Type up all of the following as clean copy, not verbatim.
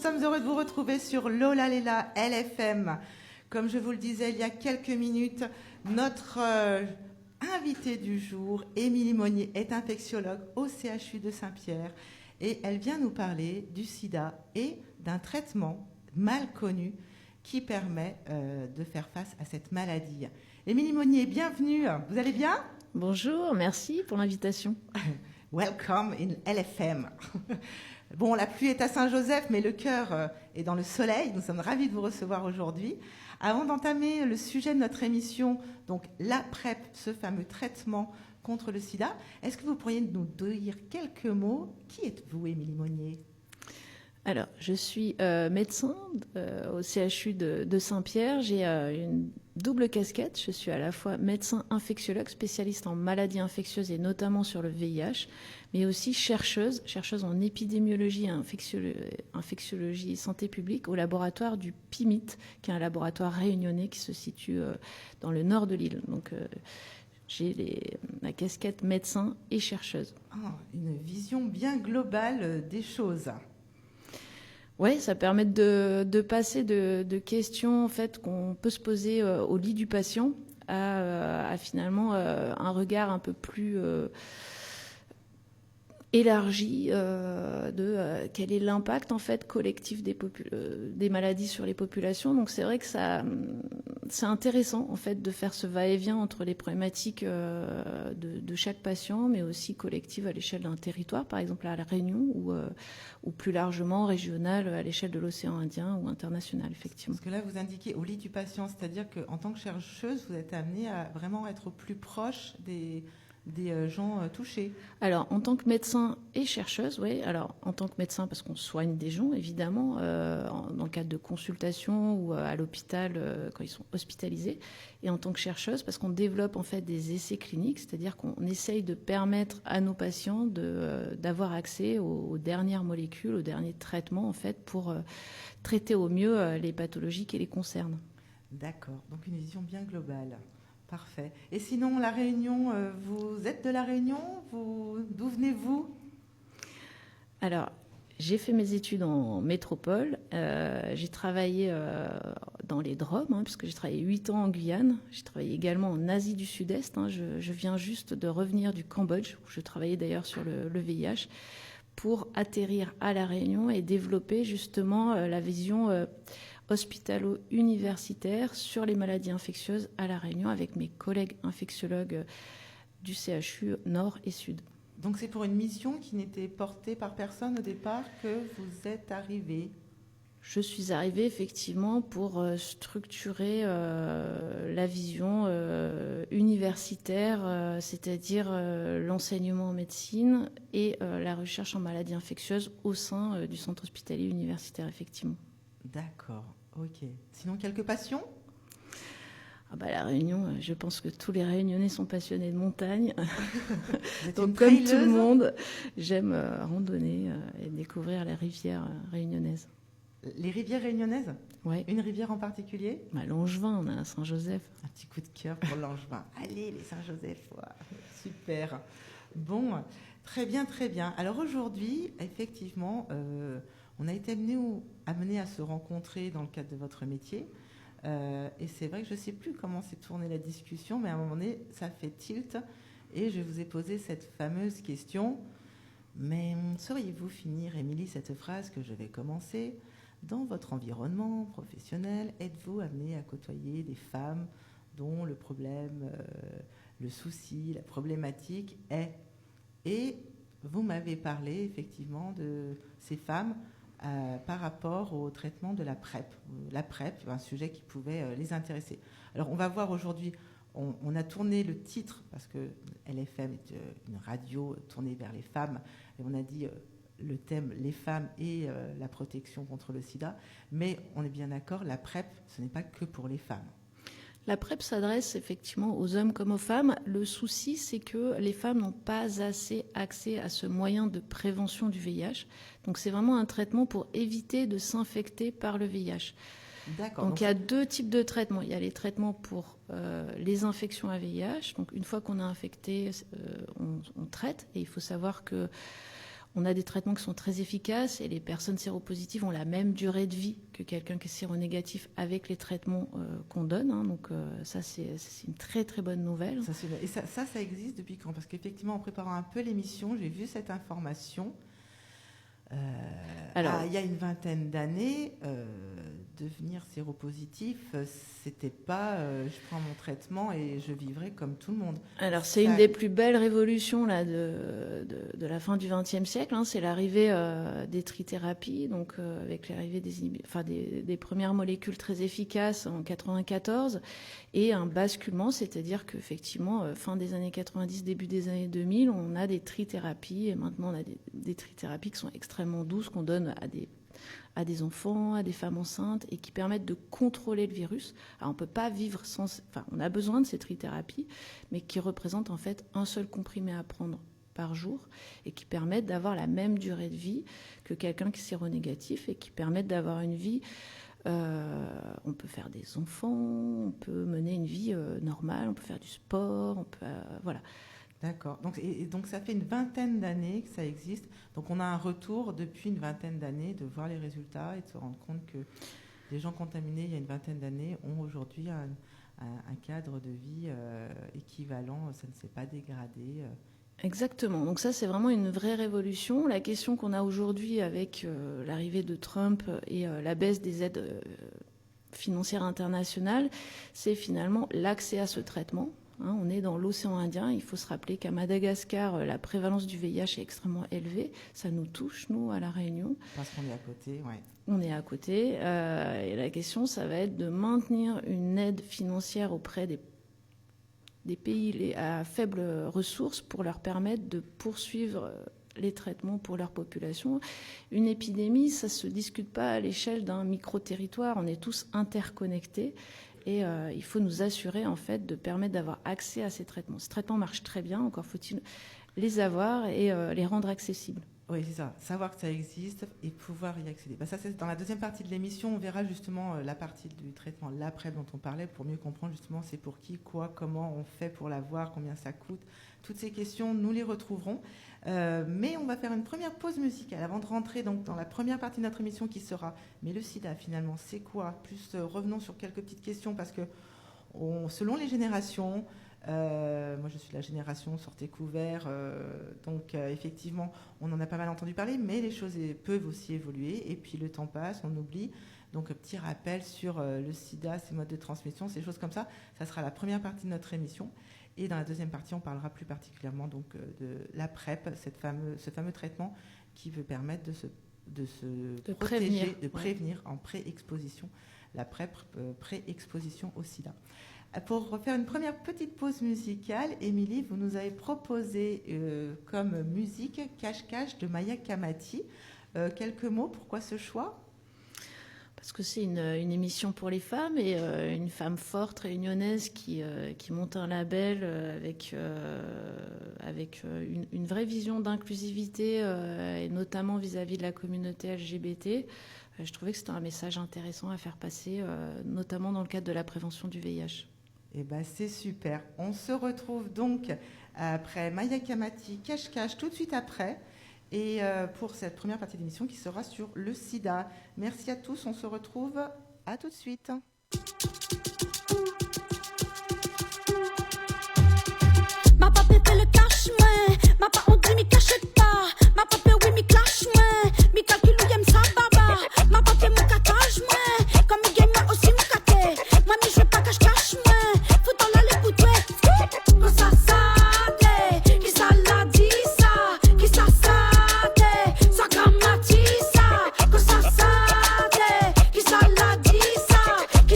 sommes heureux de vous retrouver sur Lola Lela LFM. Comme je vous le disais il y a quelques minutes, notre invitée du jour, Émilie Monnier, est infectiologue au CHU de Saint-Pierre et elle vient nous parler du sida et d'un traitement mal connu qui permet de faire face à cette maladie. Émilie Monnier, bienvenue. Vous allez bien ? Bonjour, merci pour l'invitation. Welcome in LFM. Bon, la pluie est à Saint-Joseph, mais le cœur est dans le soleil. Nous sommes ravis de vous recevoir aujourd'hui. Avant d'entamer le sujet de notre émission, donc la PrEP, ce fameux traitement contre le sida, est-ce que vous pourriez nous dire quelques mots ? Qui êtes-vous, Émilie Monnier ? Alors, je suis médecin au CHU de Saint-Pierre. J'ai une double casquette. Je suis à la fois médecin infectiologue, spécialiste en maladies infectieuses et notamment sur le VIH, mais aussi chercheuse en épidémiologie et infectiologie et santé publique au laboratoire du PIMIT, qui est un laboratoire réunionnais qui se situe dans le nord de l'île. Donc, j'ai la casquette médecin et chercheuse. Une vision bien globale des choses. Oui, ça permet de passer de questions en fait, qu'on peut se poser au lit du patient à finalement un regard un peu plus élargi de quel est l'impact en fait collectif des maladies sur les populations. Donc c'est vrai que c'est intéressant en fait de faire ce va-et-vient entre les problématiques de chaque patient, mais aussi collectives à l'échelle d'un territoire, par exemple à La Réunion, ou plus largement régional à l'échelle de l'océan Indien ou international, effectivement. Parce que là, vous indiquez au lit du patient, c'est-à-dire qu'en tant que chercheuse, vous êtes amenée à vraiment être au plus proche des gens touchés. Alors, en tant que médecin et chercheuse, oui. Alors, en tant que médecin, parce qu'on soigne des gens, évidemment, dans le cadre de consultations ou à l'hôpital quand ils sont hospitalisés. Et en tant que chercheuse, parce qu'on développe en fait des essais cliniques, c'est-à-dire qu'on essaye de permettre à nos patients d'avoir accès aux dernières molécules, aux derniers traitements, en fait, pour traiter au mieux les pathologies qui les concernent. D'accord. Donc, une vision bien globale. Parfait. Et sinon, La Réunion, vous êtes de La Réunion ? D'où venez-vous ? Alors, j'ai fait mes études en métropole. J'ai travaillé dans les DROM, puisque j'ai travaillé 8 ans en Guyane. J'ai travaillé également en Asie du Sud-Est. Je viens juste de revenir du Cambodge, où je travaillais d'ailleurs sur le VIH, pour atterrir à La Réunion et développer justement la vision hospitalo-universitaire sur les maladies infectieuses à La Réunion avec mes collègues infectiologues du CHU Nord et Sud. Donc c'est pour une mission qui n'était portée par personne au départ que vous êtes arrivée ? Je suis arrivée effectivement pour structurer la vision universitaire, c'est-à-dire l'enseignement en médecine et la recherche en maladies infectieuses au sein du centre hospitalier universitaire, effectivement. D'accord, ok. Sinon, quelques passions ? La Réunion, je pense que tous les Réunionnais sont passionnés de montagne. Donc, comme tout le monde, j'aime randonner et découvrir les rivières réunionnaises. Les rivières réunionnaises ? Oui. Une rivière en particulier ? Langevin, on a Saint-Joseph. Un petit coup de cœur pour Langevin. Allez, les Saint-Joseph, ouais. Super. Bon, très bien, très bien. Alors aujourd'hui, effectivement, on a été amené à se rencontrer dans le cadre de votre métier. Et c'est vrai que je ne sais plus comment s'est tournée la discussion, mais à un moment donné, ça fait tilt. Et je vous ai posé cette fameuse question. Mais sauriez-vous finir, Émilie, cette phrase que je vais commencer ? Dans votre environnement professionnel, êtes-vous amenée à côtoyer des femmes dont le problème, le souci, la problématique est ? Et vous m'avez parlé effectivement de ces femmes par rapport au traitement de la PrEP. La PrEP, un sujet qui pouvait les intéresser. Alors on va voir aujourd'hui, on a tourné le titre, parce que LFM est une radio tournée vers les femmes, et on a dit le thème les femmes et la protection contre le sida, mais on est bien d'accord, la PrEP, ce n'est pas que pour les femmes. La PrEP s'adresse effectivement aux hommes comme aux femmes. Le souci, c'est que les femmes n'ont pas assez accès à ce moyen de prévention du VIH. Donc c'est vraiment un traitement pour éviter de s'infecter par le VIH. D'accord. Donc il y a deux types de traitements. Il y a les traitements pour les infections à VIH. Donc une fois qu'on a infecté, on traite. Et il faut savoir que On a des traitements qui sont très efficaces et les personnes séropositives ont la même durée de vie que quelqu'un qui est séronégatif avec les traitements qu'on donne. Donc ça, c'est une très très bonne nouvelle. Et ça existe depuis quand? Parce qu'effectivement, en préparant un peu l'émission, j'ai vu cette information. Il y a une vingtaine d'années, devenir séropositif, c'était pas je prends mon traitement et je vivrai comme tout le monde. Alors c'est une des plus belles révolutions là, de la fin du XXe siècle, c'est l'arrivée des trithérapies, donc avec l'arrivée des premières molécules très efficaces en 1994 et un basculement, c'est-à-dire qu'effectivement, fin des années 90, début des années 2000, on a des trithérapies et maintenant on a des trithérapies qui sont extrêmement douces, qu'on donne à des enfants, à des femmes enceintes et qui permettent de contrôler le virus. Alors on ne peut pas vivre sans... on a besoin de ces trithérapies, mais qui représentent en fait un seul comprimé à prendre par jour et qui permettent d'avoir la même durée de vie que quelqu'un qui est séronégatif et qui permettent d'avoir une vie... on peut faire des enfants, on peut mener une vie normale, on peut faire du sport, on peut... voilà. D'accord. Donc ça fait une vingtaine d'années que ça existe. Donc on a un retour depuis une vingtaine d'années de voir les résultats et de se rendre compte que les gens contaminés il y a une vingtaine d'années ont aujourd'hui un cadre de vie équivalent. Ça ne s'est pas dégradé. Exactement. Donc ça, c'est vraiment une vraie révolution. La question qu'on a aujourd'hui avec l'arrivée de Trump et la baisse des aides financières internationales, c'est finalement l'accès à ce traitement. On est dans l'océan Indien. Il faut se rappeler qu'à Madagascar, la prévalence du VIH est extrêmement élevée. Ça nous touche, nous, à La Réunion. Parce qu'on est à côté, oui. On est à côté. Et la question, ça va être de maintenir une aide financière auprès des pays à faibles ressources pour leur permettre de poursuivre les traitements pour leur population. Une épidémie, ça ne se discute pas à l'échelle d'un micro-territoire. On est tous interconnectés. Et il faut nous assurer, en fait, de permettre d'avoir accès à ces traitements. Ces traitements marchent très bien, encore faut-il les avoir et les rendre accessibles. Oui, c'est ça. Savoir que ça existe et pouvoir y accéder. Ça, c'est dans la deuxième partie de l'émission. On verra justement la partie du traitement, l'après dont on parlait, pour mieux comprendre justement c'est pour qui, quoi, comment on fait pour l'avoir, combien ça coûte. Toutes ces questions, nous les retrouverons. Mais on va faire une première pause musicale avant de rentrer donc, dans la première partie de notre émission qui sera « Mais le sida, finalement, c'est quoi ?» Plus revenons sur quelques petites questions parce que selon les générations... moi, je suis la génération sortez couvert, donc effectivement, on en a pas mal entendu parler, mais les choses peuvent aussi évoluer, et puis le temps passe, on oublie. Donc, petit rappel sur le sida, ses modes de transmission, ces choses comme ça. Ça sera la première partie de notre émission. Et dans la deuxième partie, on parlera plus particulièrement donc, de la PrEP, ce fameux traitement qui veut permettre de se protéger, de prévenir en pré-exposition, la PrEP, pré-exposition au sida. Pour faire une première petite pause musicale, Émilie, vous nous avez proposé comme musique Cache-Cache de Maya Kamati. Quelques mots, pourquoi ce choix ? Parce que c'est une émission pour les femmes et une femme forte réunionnaise qui monte un label avec une vraie vision d'inclusivité et notamment vis-à-vis de la communauté LGBT. Je trouvais que c'était un message intéressant à faire passer, notamment dans le cadre de la prévention du VIH. Eh ben, c'est super. On se retrouve donc après Maya Kamati, Cache-Cache, tout de suite après. Et pour cette première partie d'émission qui sera sur le sida. Merci à tous, on se retrouve à tout de suite. Ma pape fait le cache-moi, ma pa on dit mi cachette pas, ma pape oui mi clash-moi, mi calcul ou yem sa baba, ma pape mon catage-moi, comme mi game moi aussi mon caté, moi mi je veux pas cache-cache-moi, faut dans la les boutouets, quand ça s'attelle, qui ça l'a dit ça, qui ça s'attelle, ça grammatie ça, quand ça s'attelle, qui ça l'a dit ça, qui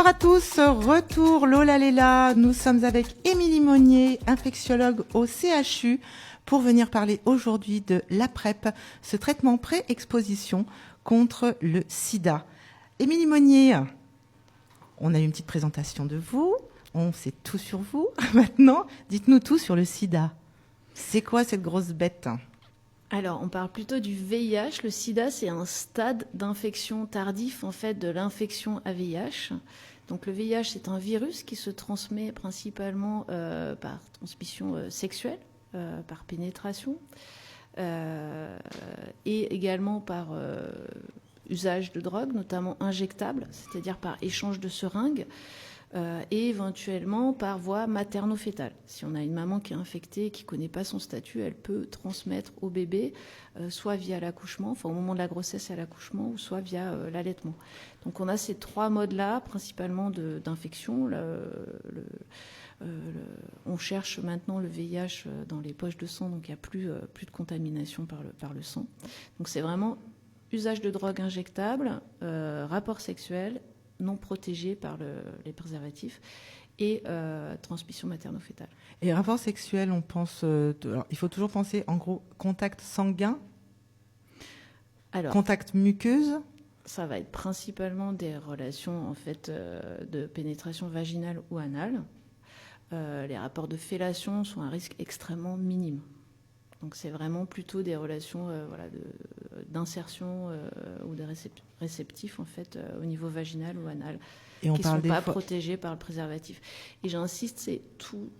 Bonsoir à tous, retour Lola Léla. Nous sommes avec Émilie Monnier, infectiologue au CHU, pour venir parler aujourd'hui de la PrEP, ce traitement pré-exposition contre le sida. Émilie Monnier, on a eu une petite présentation de vous, on sait tout sur vous. Maintenant, dites-nous tout sur le sida. C'est quoi cette grosse bête ? Alors, on parle plutôt du VIH. Le sida, c'est un stade d'infection tardif, en fait, de l'infection à VIH. Donc, le VIH, c'est un virus qui se transmet principalement par transmission sexuelle, par pénétration, et également par usage de drogue, notamment injectable, c'est-à-dire par échange de seringues, et éventuellement par voie materno-fétale. Si on a une maman qui est infectée, qui ne connaît pas son statut, elle peut transmettre au bébé, soit via l'accouchement, enfin au moment de la grossesse et à l'accouchement, ou soit via l'allaitement. Donc on a ces trois modes-là, principalement d'infection. On cherche maintenant le VIH dans les poches de sang, donc il n'y a plus de contamination par le sang. Donc c'est vraiment usage de drogue injectable, rapport sexuel, non protégés par les préservatifs et transmission materno-fétale. Et rapport sexuel, on pense... alors, il faut toujours penser, en gros, contact sanguin, contact muqueuse. Ça va être principalement des relations en fait, de pénétration vaginale ou anale. Les rapports de fellation sont à risque extrêmement minime. Donc c'est vraiment plutôt des relations d'insertion ou de réceptifs en fait, au niveau vaginal ou anal, et qui ne sont pas protégés par le préservatif. Et j'insiste, c'est tout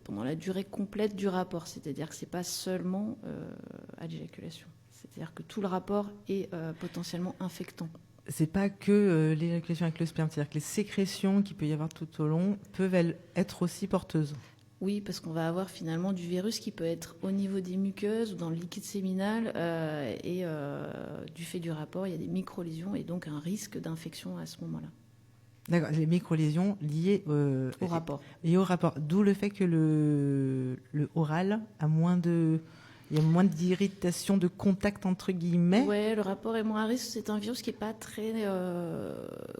pendant la durée complète du rapport, c'est-à-dire que ce n'est pas seulement à l'éjaculation. C'est-à-dire que tout le rapport est potentiellement infectant. C'est pas que l'éjaculation avec le sperme, c'est-à-dire que les sécrétions qu'il peut y avoir tout au long peuvent être aussi porteuses. Oui, parce qu'on va avoir finalement du virus qui peut être au niveau des muqueuses ou dans le liquide séminal et du fait du rapport, il y a des micro-lésions et donc un risque d'infection à ce moment-là. D'accord, les micro-lésions liées au rapport. Et au rapport, d'où le fait que le oral a il y a moins d'irritation, de contact entre guillemets. Oui, le rapport est moins à risque. C'est un virus qui n'est pas très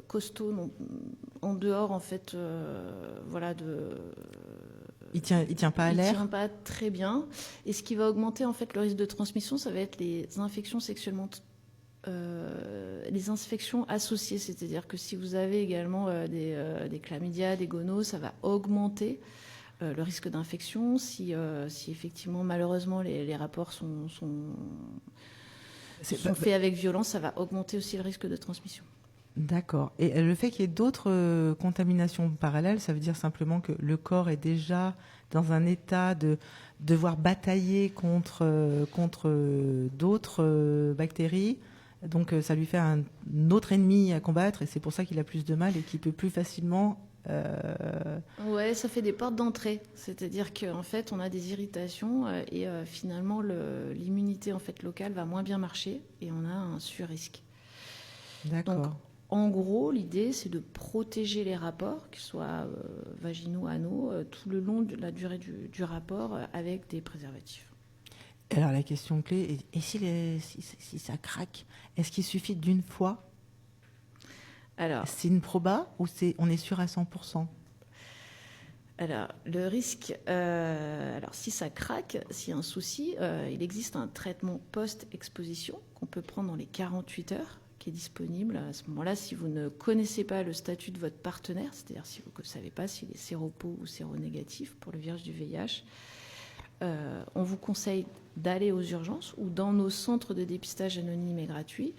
costaud en dehors en fait, Il tient pas à l'air. Il tient pas très bien. Et ce qui va augmenter en fait le risque de transmission, ça va être les infections sexuellement, les infections associées. C'est-à-dire que si vous avez également des chlamydia, des gonos, ça va augmenter le risque d'infection. Si effectivement, malheureusement, les rapports sont faits avec violence, ça va augmenter aussi le risque de transmission. D'accord. Et le fait qu'il y ait d'autres contaminations parallèles, ça veut dire simplement que le corps est déjà dans un état de devoir batailler contre d'autres bactéries. Donc ça lui fait un autre ennemi à combattre et c'est pour ça qu'il a plus de mal et qu'il peut plus facilement... Ouais, ça fait des portes d'entrée. C'est-à-dire qu'en fait, on a des irritations et finalement, l'immunité en fait, locale va moins bien marcher et on a un surrisque. D'accord. Donc, en gros, l'idée, c'est de protéger les rapports, qu'ils soient vaginaux, anaux, tout le long de la durée du rapport avec des préservatifs. Alors, la question clé, et si ça craque, est-ce qu'il suffit d'une fois ? Alors, c'est une proba ou on est sûr à 100%? Alors, le risque, si ça craque, s'il y a un souci, il existe un traitement post-exposition qu'on peut prendre dans les 48 heures, qui est disponible à ce moment-là si vous ne connaissez pas le statut de votre partenaire, c'est-à-dire si vous ne savez pas s'il est séropo ou séronégatif pour le virus du VIH. On vous conseille d'aller aux urgences ou dans nos centres de dépistage anonymes et gratuits.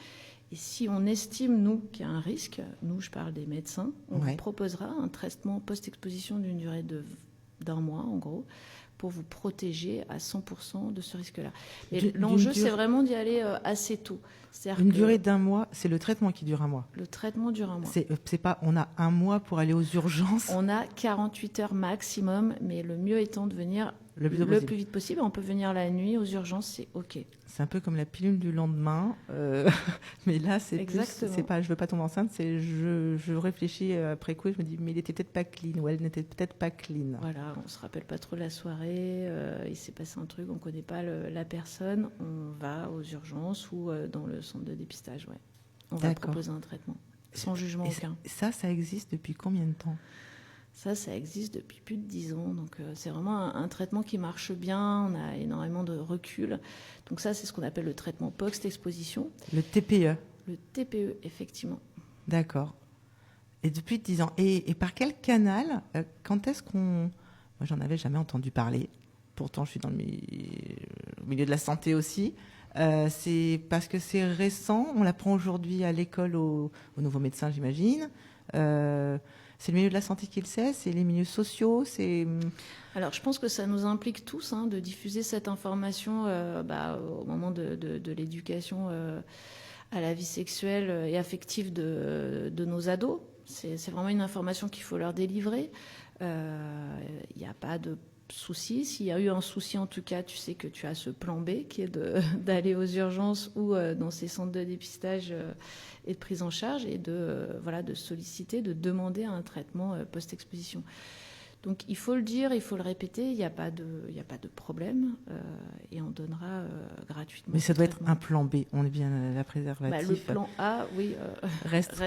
Et si on estime, nous, qu'il y a un risque, nous, je parle des médecins, on vous proposera un traitement post-exposition d'une durée d'un mois, en gros, pour vous protéger à 100% de ce risque-là. Et l'enjeu, c'est vraiment d'y aller assez tôt. Une durée d'un mois, c'est le traitement qui dure un mois. Le traitement dure un mois. C'est pas, on a un mois pour aller aux urgences. On a 48 heures maximum, mais le mieux étant de venir le plus vite possible. On peut venir la nuit aux urgences, c'est OK. C'est un peu comme la pilule du lendemain, mais là, c'est pas, je veux pas tomber enceinte, c'est je réfléchis après coup, je me dis, mais il était peut-être pas clean, ou elle n'était peut-être pas clean. Voilà, on se rappelle pas trop de la soirée, il s'est passé un truc, on connaît pas la personne, on va aux urgences ou dans le centre de dépistage, on va proposer un traitement. sans jugement aucun. Ça existe depuis combien de temps? Ça existe depuis plus de 10 ans. Donc, c'est vraiment un traitement qui marche bien. On a énormément de recul. Donc ça, c'est ce qu'on appelle le traitement post-exposition. Le TPE. Le TPE, effectivement. D'accord. Et depuis 10 ans. Et par quel canal, quand est-ce qu'on... Moi, j'en avais jamais entendu parler. Pourtant, je suis dans le milieu de la santé aussi. C'est parce que c'est récent. On l'apprend aujourd'hui à l'école aux nouveaux médecins, j'imagine. C'est le milieu de la santé qui le sait, c'est les milieux sociaux, c'est... Alors, je pense que ça nous implique tous de diffuser cette information au moment de l'éducation à la vie sexuelle et affective de nos ados. C'est vraiment une information qu'il faut leur délivrer. Il n'y a pas de souci. S'il y a eu un souci, en tout cas, tu sais que tu as ce plan B qui est d'aller aux urgences ou dans ces centres de dépistage et de prise en charge et de solliciter, de demander un traitement post-exposition. Donc il faut le dire, il faut le répéter, il n'y a pas de problème et on donnera gratuitement. Mais ça doit être un plan B, on est bien la préservatif. Le plan A, oui, reste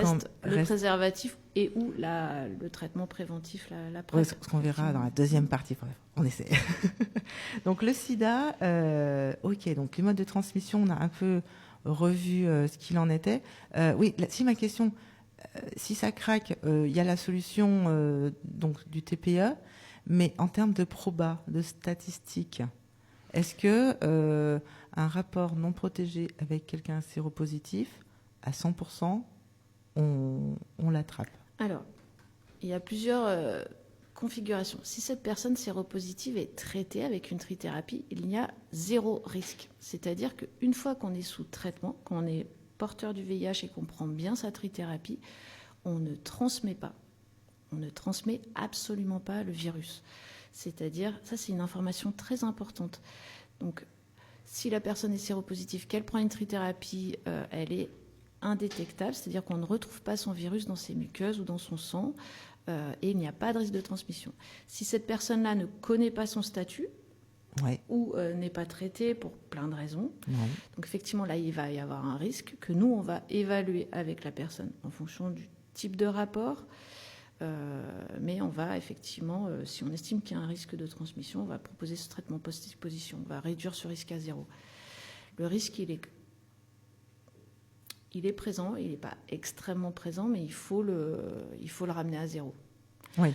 le préservatif et ou le traitement préventif, la PrEP. Oui, ce qu'on verra dans la deuxième partie, bref, on essaie. Donc le sida, ok, donc les modes de transmission, on a un peu revu ce qu'il en était. Oui, si ma question... si ça craque, il y a la solution donc du TPE, mais en termes de proba, de statistiques, est-ce que un rapport non protégé avec quelqu'un séropositif, à 100%, on l'attrape? Alors, il y a plusieurs configurations. Si cette personne séropositive est traitée avec une trithérapie, il y a 0 risque. C'est-à-dire qu'une fois qu'on est sous traitement, qu'on est porteur du VIH et qu'on prend bien sa trithérapie, on ne transmet pas. On ne transmet absolument pas le virus. C'est-à-dire, ça c'est une information très importante. Donc, si la personne est séropositive, qu'elle prend une trithérapie, elle est indétectable, c'est-à-dire qu'on ne retrouve pas son virus dans ses muqueuses ou dans son sang, et il n'y a pas de risque de transmission. Si cette personne-là ne connaît pas son statut, ouais, ou n'est pas traitée pour plein de raisons. Ouais. Donc effectivement, là, il va y avoir un risque que nous, on va évaluer avec la personne en fonction du type de rapport. Mais on va effectivement, si on estime qu'il y a un risque de transmission, on va proposer ce traitement post-exposition. On va réduire ce risque à 0. Le risque, il est présent, il n'est pas extrêmement présent, mais il faut le ramener à 0. Oui.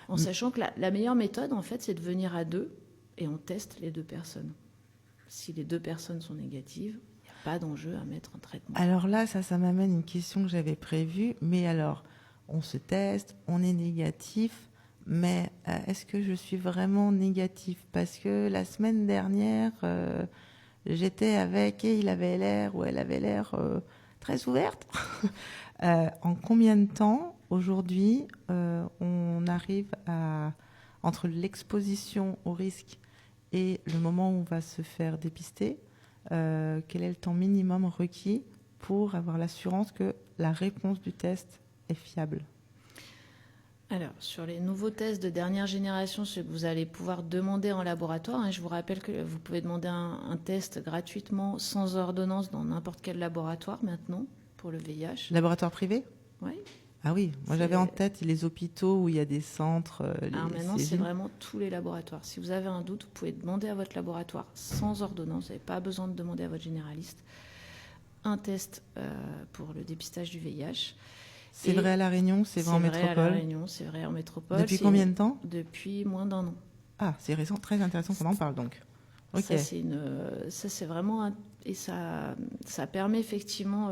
En sachant que la meilleure méthode, en fait, c'est de venir à 2 et on teste les 2 personnes. Si les 2 personnes sont négatives, il n'y a pas d'enjeu à mettre en traitement. Alors là, ça m'amène une question que j'avais prévue. Mais alors, on se teste, on est négatif, mais est-ce que je suis vraiment négatif? Parce que la semaine dernière, j'étais avec et il avait l'air ou elle avait l'air très ouverte. En combien de temps, aujourd'hui, on arrive à... entre l'exposition au risque et le moment où on va se faire dépister, quel est le temps minimum requis pour avoir l'assurance que la réponse du test est fiable? Alors, sur les nouveaux tests de dernière génération, ce que vous allez pouvoir demander en laboratoire, je vous rappelle que vous pouvez demander un test gratuitement, sans ordonnance, dans n'importe quel laboratoire maintenant, pour le VIH. Laboratoire privé? Oui. Ah oui, moi j'avais en tête les hôpitaux où il y a des centres. Alors maintenant, c'est vraiment tous les laboratoires. Si vous avez un doute, vous pouvez demander à votre laboratoire sans ordonnance. Vous n'avez pas besoin de demander à votre généraliste un test pour le dépistage du VIH. C'est vrai à La Réunion, c'est vrai en métropole. C'est vrai à La Réunion, c'est vrai en métropole. Depuis combien de temps? Depuis moins d'1 an. Ah, c'est récent, très intéressant qu'on en parle donc. Okay. Ça c'est vraiment et ça permet effectivement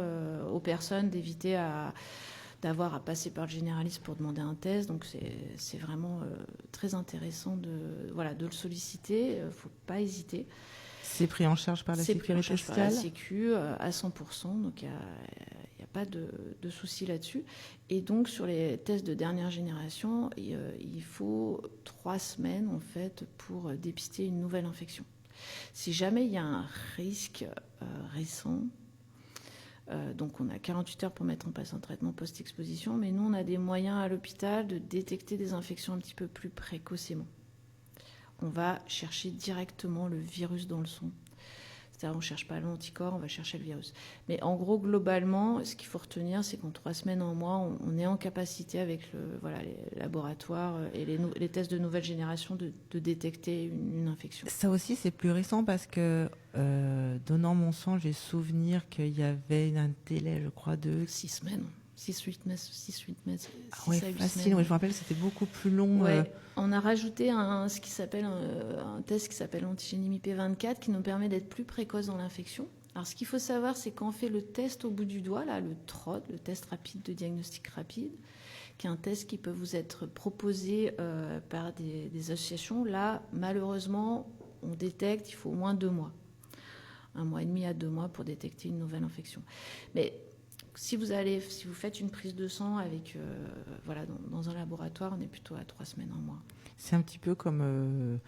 aux personnes d'éviter d'avoir à passer par le généraliste pour demander un test. Donc c'est vraiment très intéressant de le solliciter. Il ne faut pas hésiter. C'est pris en charge par la sécurité sociale? Par la Sécu à 100%. Donc il n'y a pas de souci là-dessus. Et donc sur les tests de dernière génération, il faut 3 semaines en fait pour dépister une nouvelle infection. Si jamais il y a un risque récent, donc on a 48 heures pour mettre en place un traitement post-exposition, mais nous on a des moyens à l'hôpital de détecter des infections un petit peu plus précocement. On va chercher directement le virus dans le sang. C'est-à-dire, on ne cherche pas l'anticorps, on va chercher le virus. Mais en gros, globalement, ce qu'il faut retenir, c'est qu'en 3 semaines, en mois, on est en capacité, avec les laboratoires et les tests de nouvelle génération, de détecter une infection. Ça aussi, c'est plus récent parce que, donnant mon sang, j'ai souvenir qu'il y avait un délai, je crois, de 6 semaines. 6-8 mètres. Ouais, facile. Ouais, je me rappelle, c'était beaucoup plus long. Ouais. On a rajouté ce qui s'appelle un test qui s'appelle l'antigénémie P24 qui nous permet d'être plus précoce dans l'infection. Alors, ce qu'il faut savoir, c'est quand on fait le test au bout du doigt, là, le TROD, le test rapide de diagnostic rapide, qui est un test qui peut vous être proposé par des associations. Là, malheureusement, on détecte, il faut au moins 2 mois. 1 mois et demi à 2 mois pour détecter une nouvelle infection. Mais si vous faites une prise de sang avec, dans un laboratoire, on est plutôt à 3 semaines, 1 mois. C'est un petit peu comme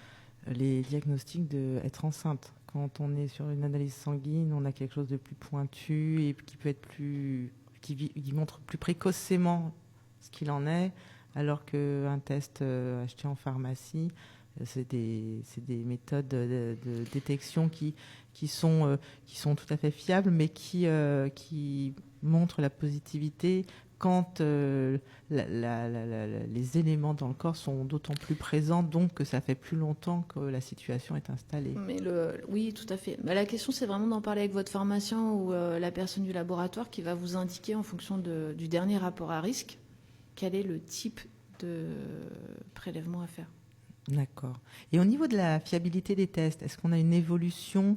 les diagnostics d'être enceinte. Quand on est sur une analyse sanguine, on a quelque chose de plus pointu et qui peut être qui montre plus précocement ce qu'il en est, alors qu'un test acheté en pharmacie, c'est des méthodes de détection qui sont tout à fait fiables, mais qui montrent la positivité quand les éléments dans le corps sont d'autant plus présents, donc que ça fait plus longtemps que la situation est installée. Oui, tout à fait. Mais la question, c'est vraiment d'en parler avec votre pharmacien ou la personne du laboratoire qui va vous indiquer en fonction du dernier rapport à risque quel est le type de prélèvement à faire. D'accord. Et au niveau de la fiabilité des tests, est-ce qu'on a une évolution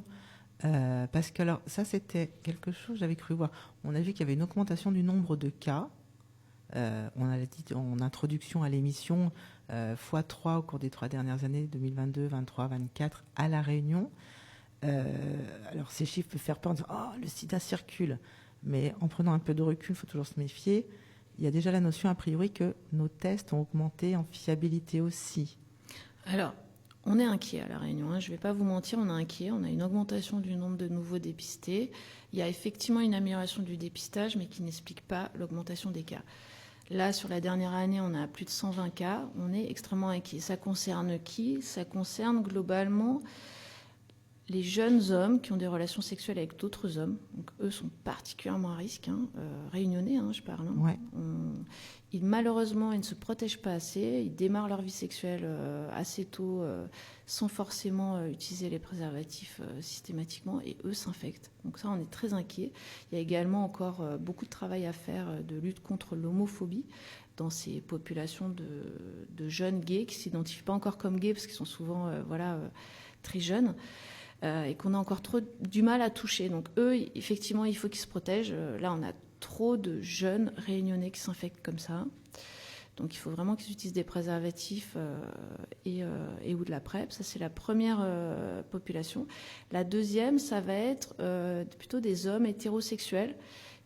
parce que alors ça c'était quelque chose que j'avais cru voir. On a vu qu'il y avait une augmentation du nombre de cas. On a dit en introduction à l'émission x3 au cours des 3 dernières années, 2022, 23, 24 à La Réunion. Alors ces chiffres peuvent faire peur en disant le sida circule, mais en prenant un peu de recul, il faut toujours se méfier. Il y a déjà la notion a priori que nos tests ont augmenté en fiabilité aussi. Alors, on est inquiet à La Réunion, je ne vais pas vous mentir, on est inquiet. On a une augmentation du nombre de nouveaux dépistés. Il y a effectivement une amélioration du dépistage, mais qui n'explique pas l'augmentation des cas. Là, sur la dernière année, on a plus de 120 cas. On est extrêmement inquiet. Ça concerne qui ? Ça concerne globalement les jeunes hommes qui ont des relations sexuelles avec d'autres hommes. Donc, eux sont particulièrement à risque, réunionnais, je parle. Ouais. Malheureusement, ils ne se protègent pas assez. Ils démarrent leur vie sexuelle assez tôt, sans forcément utiliser les préservatifs systématiquement, et eux s'infectent. Donc ça, on est très inquiets. Il y a également encore beaucoup de travail à faire de lutte contre l'homophobie dans ces populations de jeunes gays qui ne s'identifient pas encore comme gays parce qu'ils sont souvent très jeunes. Et qu'on a encore trop du mal à toucher. Donc eux, effectivement, il faut qu'ils se protègent. Là, on a trop de jeunes réunionnais qui s'infectent comme ça. Donc il faut vraiment qu'ils utilisent des préservatifs et ou de la PrEP. Ça, c'est la première population. La deuxième, ça va être plutôt des hommes hétérosexuels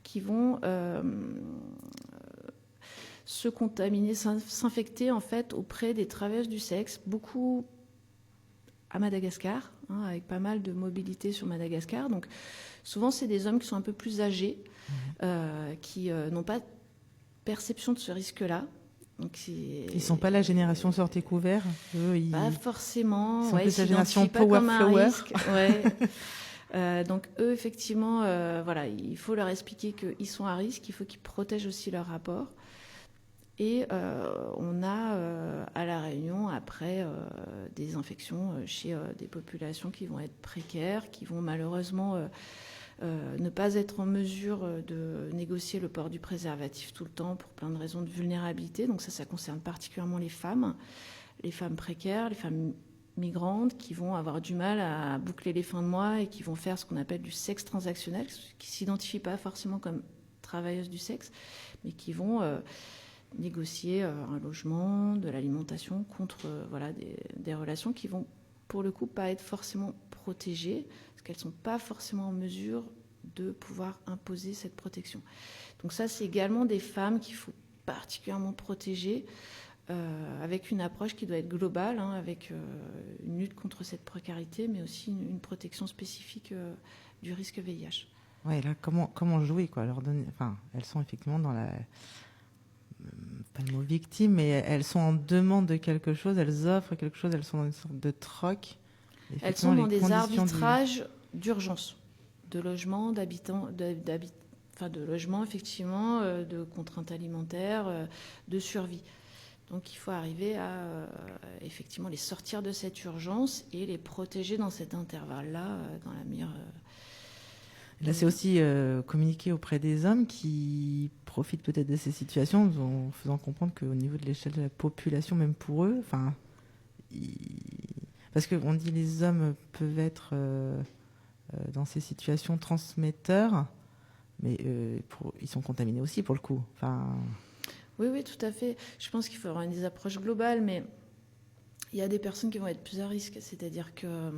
qui vont se contaminer, s'infecter en fait auprès des travailleuses du sexe, beaucoup à Madagascar, avec pas mal de mobilité sur Madagascar. Donc souvent, c'est des hommes qui sont un peu plus âgés, qui n'ont pas perception de ce risque-là. Donc, ils ne sont pas la génération sortez couvert. Pas forcément. Ils sont plus la génération power flower. Donc eux, effectivement, il faut leur expliquer qu'ils sont à risque, il faut qu'ils protègent aussi leur rapport. Et on a à La Réunion, après, des infections chez des populations qui vont être précaires, qui vont malheureusement ne pas être en mesure de négocier le port du préservatif tout le temps pour plein de raisons de vulnérabilité. Donc ça concerne particulièrement les femmes précaires, les femmes migrantes qui vont avoir du mal à boucler les fins de mois et qui vont faire ce qu'on appelle du sexe transactionnel, qui ne s'identifient pas forcément comme travailleuses du sexe, mais qui vont négocier un logement, de l'alimentation contre des relations qui vont pour le coup pas être forcément protégées parce qu'elles sont pas forcément en mesure de pouvoir imposer cette protection. Donc ça, c'est également des femmes qu'il faut particulièrement protéger avec une approche qui doit être globale, avec une lutte contre cette précarité, mais aussi une protection spécifique du risque VIH. Ouais, là, comment jouer, quoi, leur donner. Enfin, elles sont effectivement dans la pas le mot victime, mais elles sont en demande de quelque chose, elles offrent quelque chose, elles sont dans une sorte de troc. Elles sont dans des arbitrages d'urgence, de logement, de logement, effectivement, de contraintes alimentaires, de survie. Donc il faut arriver à effectivement les sortir de cette urgence et les protéger dans cet intervalle-là, dans la meilleure... Là, c'est aussi communiquer auprès des hommes qui profitent peut-être de ces situations en faisant comprendre qu'au niveau de l'échelle de la population, même pour eux, parce qu'on dit les hommes peuvent être dans ces situations transmetteurs, mais ils sont contaminés aussi pour le coup. Oui, tout à fait. Je pense qu'il faut avoir des approches globales, mais il y a des personnes qui vont être plus à risque. C'est-à-dire que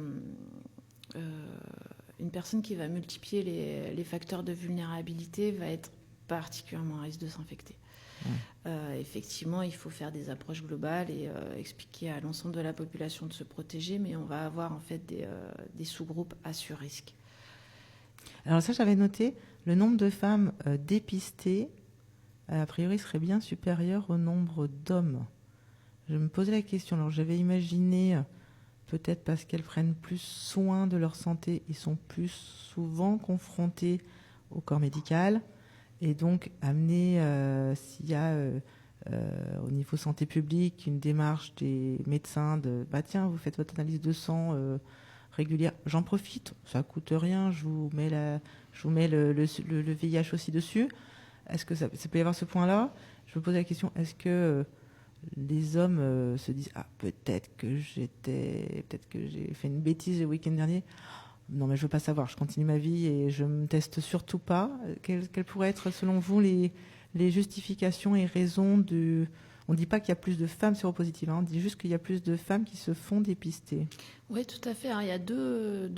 une personne qui va multiplier les facteurs de vulnérabilité va être particulièrement à risque de s'infecter. Effectivement, il faut faire des approches globales et expliquer à l'ensemble de la population de se protéger, mais on va avoir en fait des sous-groupes à sur-risque. Alors ça, j'avais noté, le nombre de femmes dépistées, a priori, serait bien supérieur au nombre d'hommes. Je me posais la question, alors j'avais imaginé, peut-être parce qu'elles prennent plus soin de leur santé, ils sont plus souvent confrontés au corps médical, et donc amener, s'il y a au niveau santé publique une démarche des médecins de tiens, vous faites votre analyse de sang régulière, j'en profite, ça coûte rien, je vous mets le VIH aussi dessus. Est-ce que ça peut y avoir ce point-là? Je me pose la question, est-ce que les hommes se disent peut-être que j'ai fait une bêtise le week-end dernier, non mais je veux pas savoir, je continue ma vie et je me teste surtout pas. Quelles pourraient être selon vous les justifications et raisons de... On ne dit pas qu'il y a plus de femmes séropositives, on dit juste qu'il y a plus de femmes qui se font dépister. Oui, tout à fait. Alors, il y a deux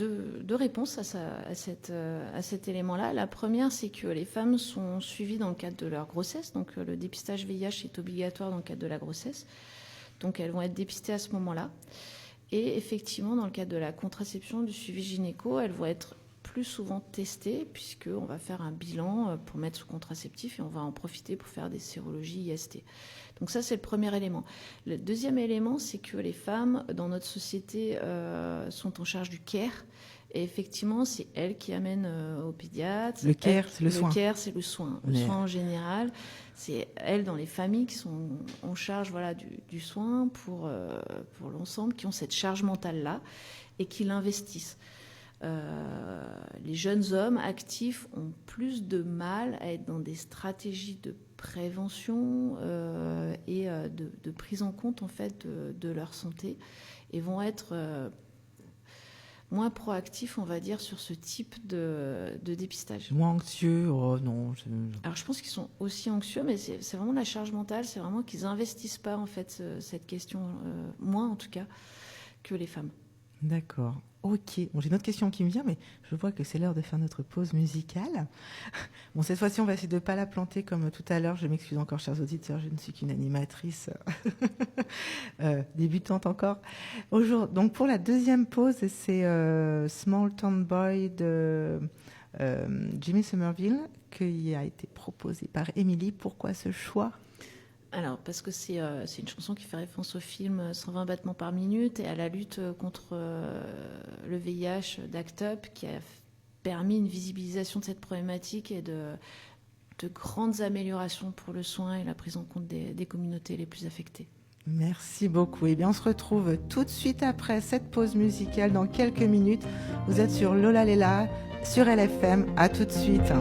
réponses à cet élément-là. La première, c'est que les femmes sont suivies dans le cadre de leur grossesse. Donc, le dépistage VIH est obligatoire dans le cadre de la grossesse. Donc, elles vont être dépistées à ce moment-là. Et effectivement, dans le cadre de la contraception, du suivi gynéco, elles vont être plus souvent testées puisqu'on va faire un bilan pour mettre sous contraceptif et on va en profiter pour faire des sérologies IST. Donc ça, c'est le premier élément. Le deuxième élément, c'est que les femmes, dans notre société, sont en charge du care. Et effectivement, c'est elles qui amènent au pédiatre. Le care, c'est le soin. Le care, c'est le soin. Le soin en général. C'est elles, dans les familles, qui sont en charge du soin pour l'ensemble, qui ont cette charge mentale-là et qui l'investissent. Les jeunes hommes actifs ont plus de mal à être dans des stratégies de prévention et de prise en compte en fait de leur santé et vont être moins proactifs, on va dire, sur ce type de dépistage. Moins anxieux, oh non. Alors je pense qu'ils sont aussi anxieux, mais c'est vraiment la charge mentale, c'est vraiment qu'ils n'investissent pas en fait cette question, moins en tout cas, que les femmes. D'accord. Ok. Bon, j'ai une autre question qui me vient, mais je vois que c'est l'heure de faire notre pause musicale. Bon, cette fois-ci, on va essayer de ne pas la planter comme tout à l'heure. Je m'excuse encore, chers auditeurs, je ne suis qu'une animatrice débutante encore. Donc, pour la deuxième pause, c'est Small Town Boy de Jimmy Somerville, qui a été proposé par Émilie. Pourquoi ce choix ? Alors, parce que c'est une chanson qui fait référence au film 120 battements par minute et à la lutte contre le VIH d'ACT UP, qui a permis une visibilisation de cette problématique et de grandes améliorations pour le soin et la prise en compte des communautés les plus affectées. Merci beaucoup. Eh bien, on se retrouve tout de suite après cette pause musicale dans quelques minutes. Vous êtes sur Lola Lela, sur LFM. À tout de suite.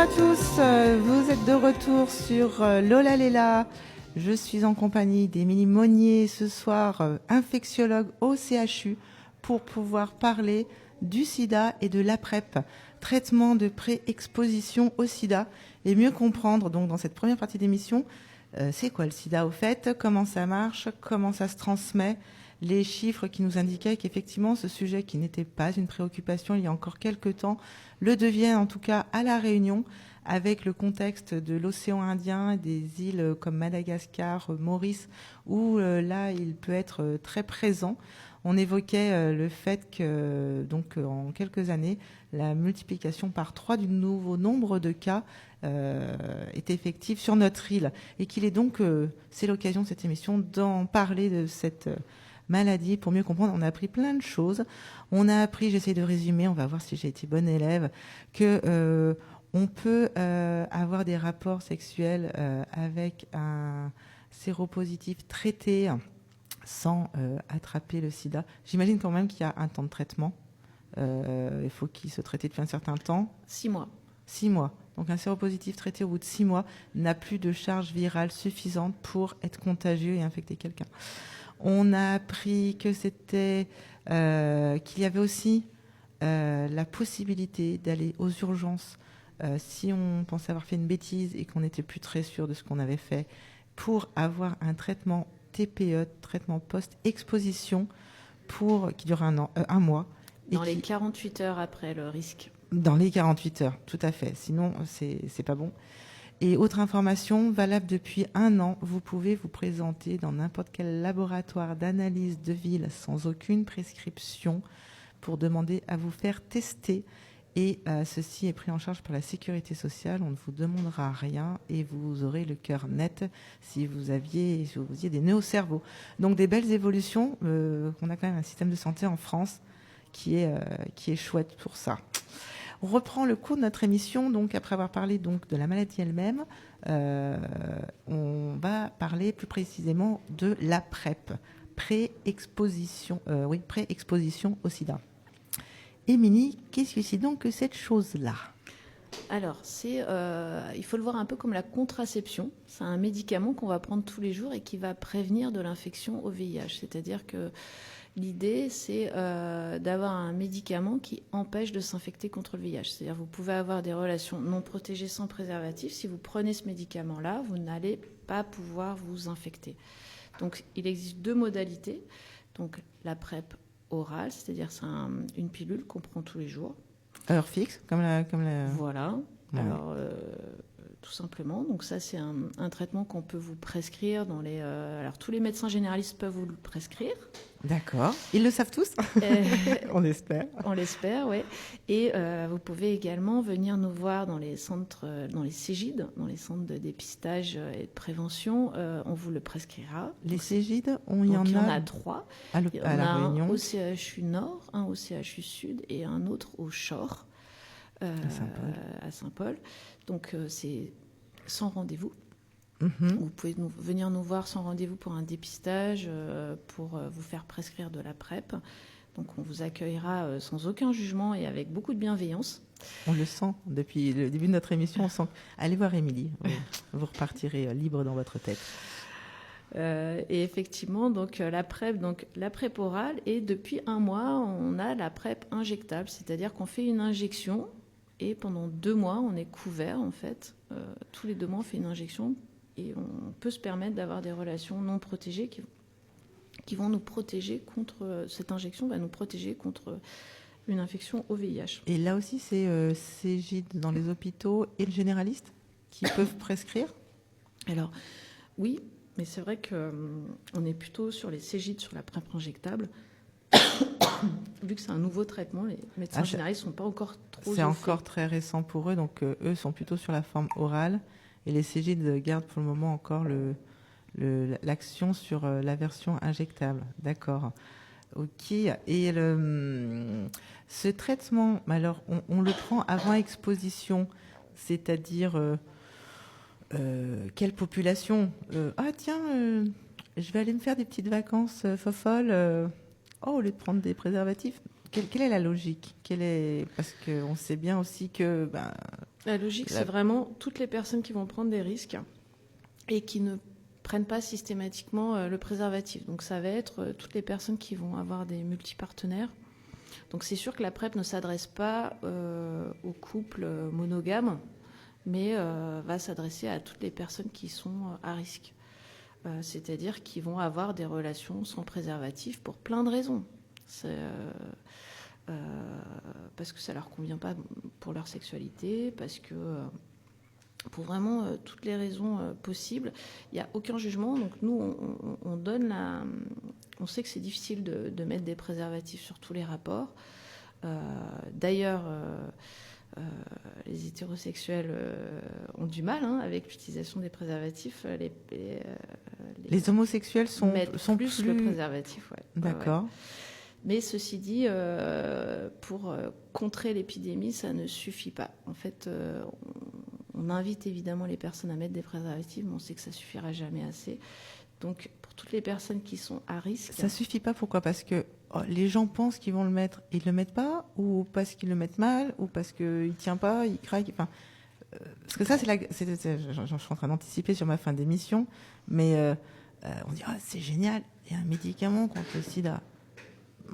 à tous, vous êtes de retour sur Lola Léla. Je suis en compagnie d'Émilie Monnier ce soir, infectiologue au CHU, pour pouvoir parler du sida et de la PrEP, traitement de pré-exposition au sida, et mieux comprendre donc dans cette première partie d'émission, c'est quoi le sida au fait, comment ça marche, comment ça se transmet, les chiffres qui nous indiquaient qu'effectivement ce sujet qui n'était pas une préoccupation il y a encore quelques temps le devient en tout cas à La Réunion, avec le contexte de l'océan Indien, des îles comme Madagascar, Maurice, où là il peut être très présent. On évoquait le fait que donc en quelques années, la multiplication par 3 du nouveau nombre de cas est effective sur notre île, et qu'il est donc, c'est l'occasion de cette émission d'en parler de cette maladie pour mieux comprendre. On a appris plein de choses. On a appris, j'essaie de résumer, on va voir si j'ai été bonne élève, que on peut avoir des rapports sexuels avec un séropositif traité sans attraper le sida. J'imagine quand même qu'il y a un temps de traitement. Il faut qu'il se traite depuis un certain temps. 6 mois. 6 mois. Donc un séropositif traité au bout de 6 mois n'a plus de charge virale suffisante pour être contagieux et infecter quelqu'un. On a appris que c'était qu'il y avait aussi la possibilité d'aller aux urgences si on pensait avoir fait une bêtise et qu'on n'était plus très sûr de ce qu'on avait fait, pour avoir un traitement TPE, traitement post-exposition, qui dure un mois. Dans les 48 heures après le risque. Dans les 48 heures, tout à fait. Sinon, c'est pas bon. Et autre information, valable depuis 1 an, vous pouvez vous présenter dans n'importe quel laboratoire d'analyse de ville sans aucune prescription pour demander à vous faire tester. Et ceci est pris en charge par la sécurité sociale. On ne vous demandera rien et vous aurez le cœur net si vous aviez des nœuds au cerveau. Donc des belles évolutions. On a quand même un système de santé en France qui est chouette pour ça. On reprend le cours de notre émission, donc après avoir parlé donc de la maladie elle-même, on va parler plus précisément de la PrEP, pré-exposition au sida. Émilie, qu'est-ce que c'est donc que cette chose-là ? Alors, il faut le voir un peu comme la contraception. C'est un médicament qu'on va prendre tous les jours et qui va prévenir de l'infection au VIH. C'est-à-dire que l'idée, c'est d'avoir un médicament qui empêche de s'infecter contre le VIH. C'est-à-dire que vous pouvez avoir des relations non protégées sans préservatif. Si vous prenez ce médicament-là, vous n'allez pas pouvoir vous infecter. Donc, il existe 2 modalités. Donc, la PrEP orale, c'est-à-dire c'est une pilule qu'on prend tous les jours. Heure fixe, comme la... Voilà. Ouais. Alors, tout simplement. Donc ça, c'est un traitement qu'on peut vous prescrire alors, tous les médecins généralistes peuvent vous le prescrire. D'accord. Ils le savent tous. On espère. On l'espère, oui. Et vous pouvez également venir nous voir dans les centres, dans les CEGID, dans les centres de dépistage et de prévention. On vous le prescrira. Les CEGID, il y en a 3. À La Réunion. Un au CHU Nord, un au CHU Sud et un autre au Shore, à Saint-Paul. Donc c'est sans rendez-vous. Vous pouvez venir nous voir sans rendez-vous pour un dépistage, pour vous faire prescrire de la PrEP. Donc on vous accueillera sans aucun jugement et avec beaucoup de bienveillance. On le sent depuis le début de notre émission. On sent. Allez voir Émilie, vous repartirez libre dans votre tête. Et effectivement, donc la PrEP orale, et depuis 1 mois, on a la PrEP injectable, c'est-à-dire qu'on fait une injection et pendant 2 mois, on est couvert en fait. Tous les 2 mois, on fait une injection et on peut se permettre d'avoir des relations non protégées qui vont nous protéger contre cette injection, va nous protéger contre une infection au VIH. Et là aussi, c'est CEGID dans les hôpitaux et le généraliste qui peuvent prescrire ? Alors, oui. Mais c'est vrai qu'on est plutôt sur les CEGID, sur la PrEP injectable. Vu que c'est un nouveau traitement, les médecins généralistes ne sont pas encore trop... C'est encore très récent pour eux, donc eux sont plutôt sur la forme orale. Et les CEGID gardent pour le moment encore l'action sur la version injectable. D'accord. Ok. Et ce traitement, alors on le prend avant exposition, c'est-à-dire... quelle population je vais aller me faire des petites vacances folles au lieu de prendre des préservatifs. Quelle est la logique ? Parce qu'on sait bien aussi que La logique, c'est vraiment toutes les personnes qui vont prendre des risques et qui ne prennent pas systématiquement le préservatif. Donc ça va être toutes les personnes qui vont avoir des multipartenaires. Donc c'est sûr que la PrEP ne s'adresse pas aux couples monogames, mais va s'adresser à toutes les personnes qui sont à risque. C'est-à-dire qui vont avoir des relations sans préservatif pour plein de raisons. Parce que ça ne leur convient pas pour leur sexualité, parce que pour vraiment toutes les raisons possibles, il n'y a aucun jugement. Donc nous, on donne on sait que c'est difficile de mettre des préservatifs sur tous les rapports. D'ailleurs, les hétérosexuels ont du mal avec l'utilisation des préservatifs. Les homosexuels sont plus le préservatif. Ouais. D'accord. Ouais. Mais ceci dit, pour contrer l'épidémie, ça ne suffit pas. En fait, on invite évidemment les personnes à mettre des préservatifs, mais on sait que ça ne suffira jamais assez. Donc, pour toutes les personnes qui sont à risque... Ça ne suffit pas, pourquoi ? Parce que les gens pensent qu'ils vont le mettre et ils ne le mettent pas, ou parce qu'ils le mettent mal, ou parce qu'il ne tient pas, il craque. Enfin, parce que ça, je suis en train d'anticiper sur ma fin d'émission, mais on dit c'est génial, il y a un médicament contre le sida.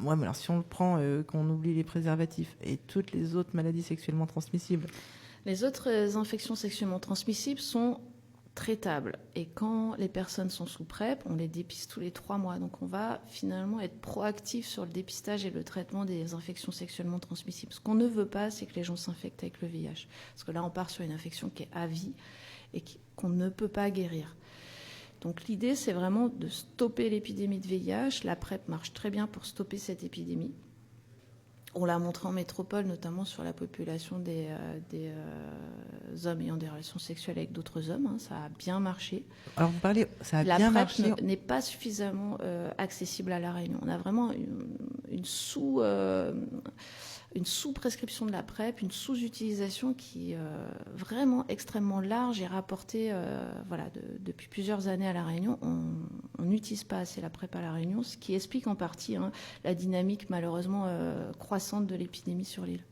Ouais, mais alors si on le prend, qu'on oublie les préservatifs et toutes les autres maladies sexuellement transmissibles. Les autres infections sexuellement transmissibles sont traitables. Et quand les personnes sont sous PrEP, on les dépiste tous les 3 mois. Donc on va finalement être proactif sur le dépistage et le traitement des infections sexuellement transmissibles. Ce qu'on ne veut pas, c'est que les gens s'infectent avec le VIH. Parce que là, on part sur une infection qui est à vie et qu'on ne peut pas guérir. Donc l'idée, c'est vraiment de stopper l'épidémie de VIH. La PrEP marche très bien pour stopper cette épidémie. On l'a montré en métropole, notamment sur la population des hommes ayant des relations sexuelles avec d'autres hommes. Ça a bien marché. Alors vous parlez, ça a bien marché. La PrEP n'est pas suffisamment accessible à La Réunion. On a vraiment une sous-prescription de la PrEP, une sous-utilisation qui est vraiment extrêmement large et rapportée depuis plusieurs années à La Réunion. On n'utilise pas assez la PrEP à La Réunion, ce qui explique en partie la dynamique malheureusement croissante de l'épidémie sur l'île.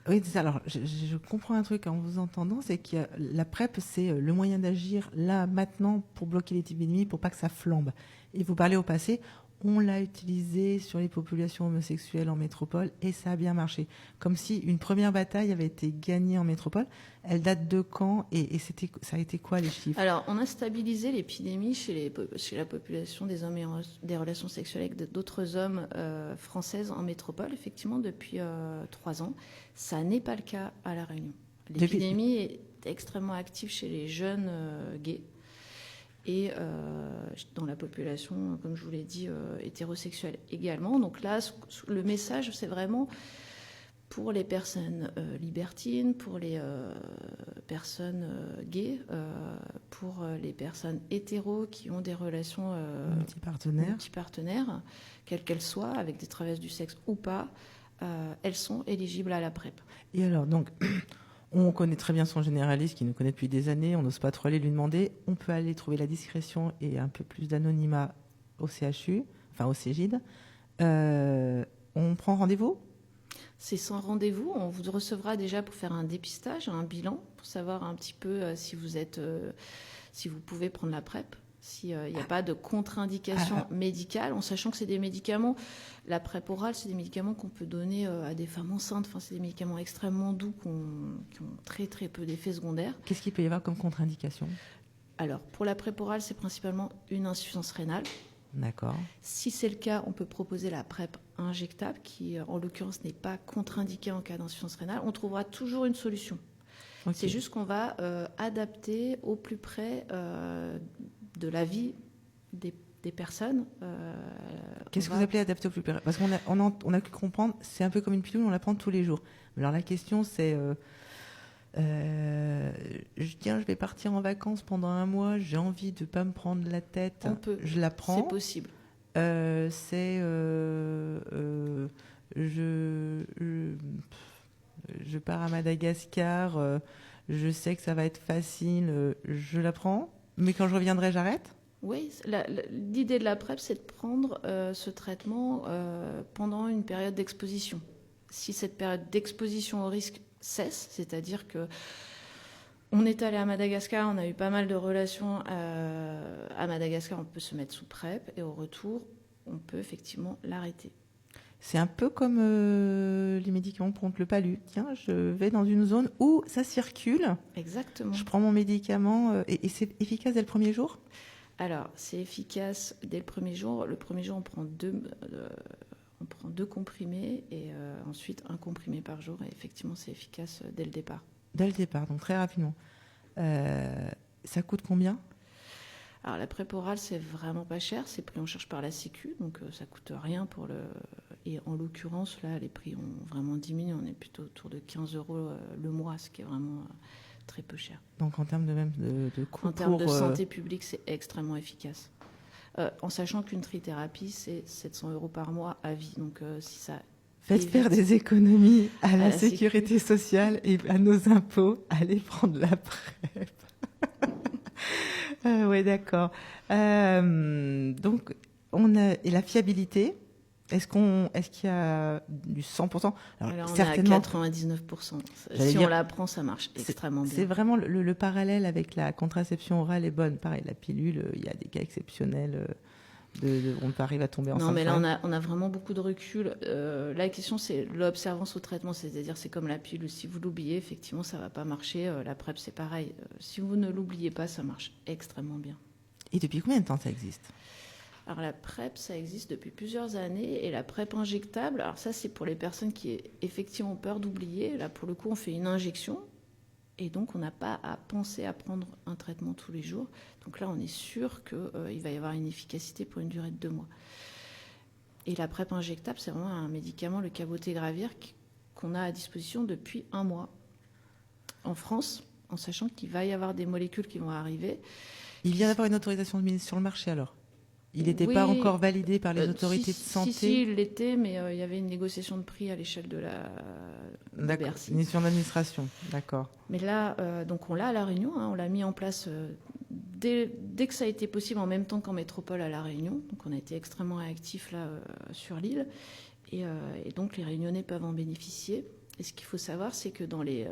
Oui, c'est ça. Alors, je comprends un truc en vous entendant, c'est que la PrEP, c'est le moyen d'agir là, maintenant, pour bloquer l'épidémie, pour pas que ça flambe. Et vous parlez au passé, on l'a utilisé sur les populations homosexuelles en métropole et ça a bien marché. Comme si une première bataille avait été gagnée en métropole. Elle date de quand et ça a été quoi les chiffres ? Alors, on a stabilisé l'épidémie chez la population des hommes ayant des relations sexuelles avec d'autres hommes françaises en métropole, effectivement, depuis 3 ans. Ça n'est pas le cas à La Réunion. L'épidémie est extrêmement active chez les jeunes gays. Et dans la population, comme je vous l'ai dit, hétérosexuelle également. Donc là, le message, c'est vraiment pour les personnes libertines, pour les personnes gays, pour les personnes hétéros qui ont des relations multipartenaires, quelles qu'elles soient, avec des travailleuses du sexe ou pas, elles sont éligibles à la PrEP. Et alors, donc... On connaît très bien son généraliste qui nous connaît depuis des années, on n'ose pas trop aller lui demander. On peut aller trouver la discrétion et un peu plus d'anonymat au CHU, enfin au CEGID. On prend rendez-vous ? C'est sans rendez-vous. On vous recevra déjà pour faire un dépistage, un bilan, pour savoir un petit peu si vous pouvez prendre la PrEP. S'il n'y a pas de contre-indication médicale, en sachant que c'est des médicaments, la PrEP orale, c'est des médicaments qu'on peut donner à des femmes enceintes. Enfin, c'est des médicaments extrêmement doux qui ont très très peu d'effets secondaires. Qu'est-ce qu'il peut y avoir comme contre-indication ? Alors, pour la PrEP orale, c'est principalement une insuffisance rénale. D'accord. Si c'est le cas, on peut proposer la PrEP injectable, qui en l'occurrence n'est pas contre-indiquée en cas d'insuffisance rénale. On trouvera toujours une solution. Okay. C'est juste qu'on va adapter au plus près de la vie des personnes. Qu'est-ce que vous appelez adapter au plus près ? Parce qu'on a pu comprendre, c'est un peu comme une pilule, on la prend tous les jours. Alors la question c'est, je vais partir en vacances pendant 1 mois, j'ai envie de ne pas me prendre la tête, je la prends. C'est possible. Je pars à Madagascar, je sais que ça va être facile, je la prends. Mais quand je reviendrai, j'arrête ? Oui, l'idée de la PrEP, c'est de prendre ce traitement pendant une période d'exposition. Si cette période d'exposition au risque cesse, c'est-à-dire que On est allé à Madagascar, on a eu pas mal de relations. À Madagascar, on peut se mettre sous PrEP et au retour, on peut effectivement l'arrêter. C'est un peu comme les médicaments contre le palu. Tiens, je vais dans une zone où ça circule. Exactement. Je prends mon médicament et c'est efficace dès le premier jour? Alors, c'est efficace dès le premier jour. Le premier jour, on prend deux comprimés et ensuite un comprimé par jour. Et effectivement, c'est efficace dès le départ. Dès le départ, donc très rapidement. Ça coûte combien? Alors, la PrEP orale, c'est vraiment pas cher. C'est pris en charge par la Sécu, donc ça coûte rien pour le... Et en l'occurrence, là, les prix ont vraiment diminué. On est plutôt autour de 15 € le mois, ce qui est vraiment très peu cher. Donc en termes de coût En termes pour, de santé publique, c'est extrêmement efficace. En sachant qu'une trithérapie, c'est 700 € par mois à vie. Donc si ça... Faites faire des économies à la sécurité sociale et à nos impôts. Allez prendre la PrEP. Oui, d'accord. Donc, et la fiabilité, est-ce qu'il y a du 100%? Alors, on certainement, est à 99%. Si on la prend, ça marche extrêmement bien. C'est vraiment le parallèle avec la contraception orale est bonne. Pareil, la pilule, il y a des cas exceptionnels. On arrive à tomber enceinte. Non, mais là, on a vraiment beaucoup de recul. La question, c'est l'observance au traitement. C'est-à-dire, c'est comme la pilule. Si vous l'oubliez, effectivement, ça ne va pas marcher. La PrEP, c'est pareil. Si vous ne l'oubliez pas, ça marche extrêmement bien. Et depuis combien de temps ça existe? Alors, la PrEP, ça existe depuis plusieurs années. Et la PrEP injectable, alors ça, c'est pour les personnes qui, effectivement, ont peur d'oublier. Là, pour le coup, on fait une injection. Et donc, on n'a pas à penser à prendre un traitement tous les jours. Donc là, on est sûr qu'il va y avoir une efficacité pour une durée de 2 mois. Et la PrEP injectable, c'est vraiment un médicament, le cabotegravir, qu'on a à disposition depuis 1 mois en France, en sachant qu'il va y avoir des molécules qui vont arriver. Il vient d'avoir une autorisation de mise sur le marché, alors? Il n'était pas encore validé par les autorités de santé? Si, il l'était, mais il y avait une négociation de prix à l'échelle de Bercy. Une mission d'administration, d'accord. Mais là, donc on l'a à La Réunion, on l'a mis en place dès que ça a été possible, en même temps qu'en métropole à La Réunion. Donc on a été extrêmement réactifs là sur l'île. Et donc les Réunionnais peuvent en bénéficier. Et ce qu'il faut savoir, c'est que dans les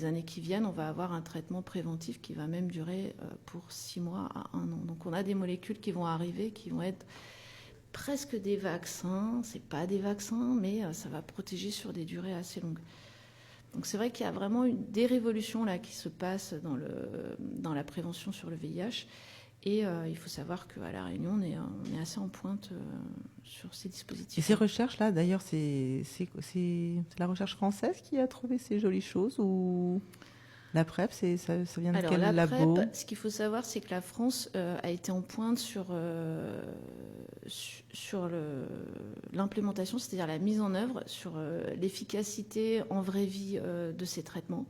années qui viennent, on va avoir un traitement préventif qui va même durer pour 6 mois à 1 an. Donc on a des molécules qui vont arriver, qui vont être presque des vaccins. C'est pas des vaccins, mais ça va protéger sur des durées assez longues. Donc c'est vrai qu'il y a vraiment des révolutions là qui se passent dans la prévention sur le VIH. Et il faut savoir qu'à La Réunion, on est assez en pointe sur ces dispositifs. Et ces recherches-là, d'ailleurs, c'est la recherche française qui a trouvé ces jolies choses, ou la PrEP, ça vient de quel labo? PrEP, ce qu'il faut savoir, c'est que la France a été en pointe sur l'implémentation, c'est-à-dire la mise en œuvre, sur l'efficacité en vraie vie de ces traitements.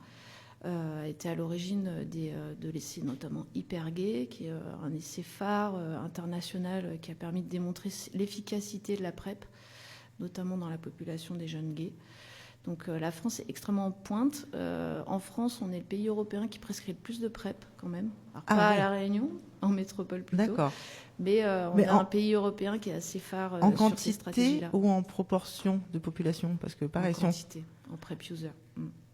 A été à l'origine de l'essai notamment Hypergay, qui est un essai phare international qui a permis de démontrer l'efficacité de la PrEP, notamment dans la population des jeunes gays. Donc la France est extrêmement en pointe. En France, on est le pays européen qui prescrit le plus de PrEP quand même. Alors, pas à La Réunion, en métropole plutôt. D'accord. Mais on est un pays européen qui est assez phare sur ces stratégies-là. En quantité ou en proportion de population? Parce que pareil, en quantité, en PrEP user.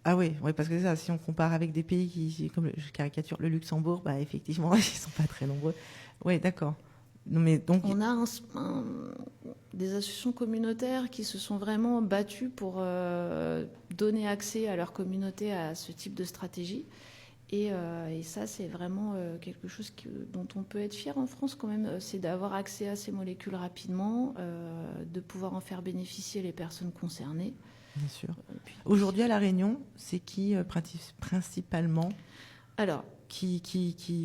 Ah oui, parce que ça, si on compare avec des pays qui, comme je caricature le Luxembourg, effectivement, ils ne sont pas très nombreux. Oui, d'accord. Non, mais donc... On a des associations communautaires qui se sont vraiment battues pour donner accès à leur communauté à ce type de stratégie. Et ça, c'est vraiment quelque chose dont on peut être fier en France quand même, c'est d'avoir accès à ces molécules rapidement, de pouvoir en faire bénéficier les personnes concernées. Bien sûr. Aujourd'hui, à La Réunion, c'est qui principalement qui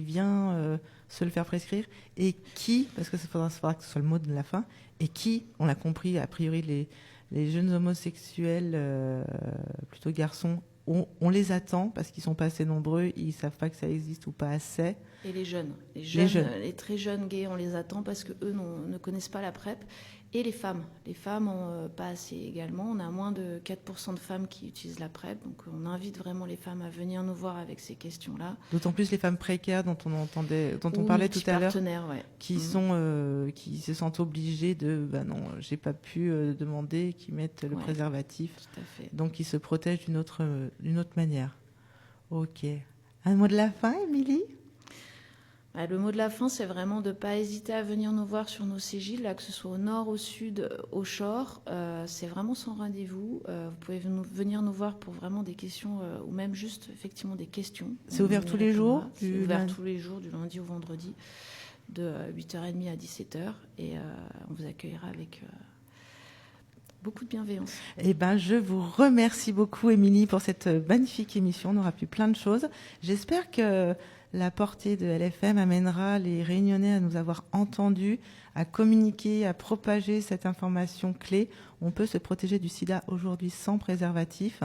vient se le faire prescrire, et qui, parce que ça faudra que ce soit le mot de la fin, et qui, on l'a compris, a priori, les jeunes homosexuels, plutôt garçons, on les attend parce qu'ils ne sont pas assez nombreux, ils ne savent pas que ça existe ou pas assez. Et les jeunes, les très jeunes gays, on les attend parce qu'eux ne connaissent pas la PrEP. Et les femmes pas assez également. On a moins de 4% de femmes qui utilisent la PrEP, donc on invite vraiment les femmes à venir nous voir avec ces questions-là. D'autant plus les femmes précaires dont on parlait tout à l'heure, qui se sentent obligées de, non, j'ai pas pu demander, qui mettent le préservatif, tout à fait. donc qui se protègent d'une autre manière. Ok. Un mot de la fin, Émilie ? Le mot de la fin, c'est vraiment de ne pas hésiter à venir nous voir sur nos CJ, là, que ce soit au nord, au sud, au shore. C'est vraiment sans rendez-vous. Vous pouvez venir nous voir pour vraiment des questions ou même juste effectivement des questions. C'est ouvert tous les jours ? C'est ouvert tous les jours, du lundi au vendredi, de 8h30 à 17h. Et on vous accueillera avec beaucoup de bienveillance. Eh ben, je vous remercie beaucoup, Émilie, pour cette magnifique émission. On aura pu plein de choses. J'espère que la portée de LFM amènera les Réunionnais à nous avoir entendus, à communiquer, à propager cette information clé. On peut se protéger du sida aujourd'hui sans préservatif.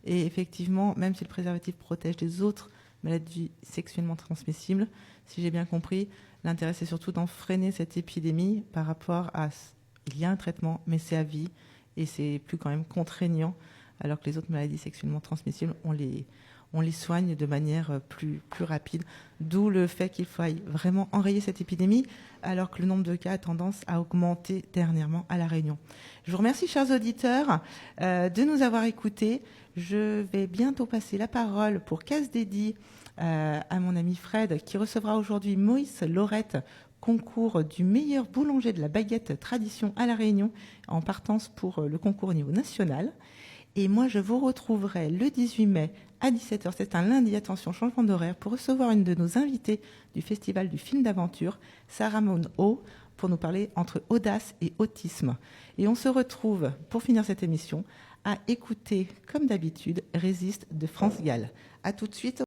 Et effectivement, même si le préservatif protège des autres maladies sexuellement transmissibles, si j'ai bien compris, l'intérêt c'est surtout d'en freiner cette épidémie par rapport à... Il y a un traitement, mais c'est à vie et c'est plus quand même contraignant, alors que les autres maladies sexuellement transmissibles, on les soigne de manière plus rapide, d'où le fait qu'il faille vraiment enrayer cette épidémie, alors que le nombre de cas a tendance à augmenter dernièrement à La Réunion. Je vous remercie, chers auditeurs, de nous avoir écoutés. Je vais bientôt passer la parole pour Casse dédiée à mon ami Fred, qui recevra aujourd'hui Moïse Laurette, concours du meilleur boulanger de la baguette tradition à La Réunion, en partance pour le concours au niveau national. Et moi, je vous retrouverai le 18 mai à 17h, c'est un lundi, attention, changement d'horaire, pour recevoir une de nos invitées du Festival du film d'aventure, Sarah Monod, pour nous parler entre audace et autisme. Et on se retrouve, pour finir cette émission, à écouter, comme d'habitude, Résiste de France Gall. À tout de suite.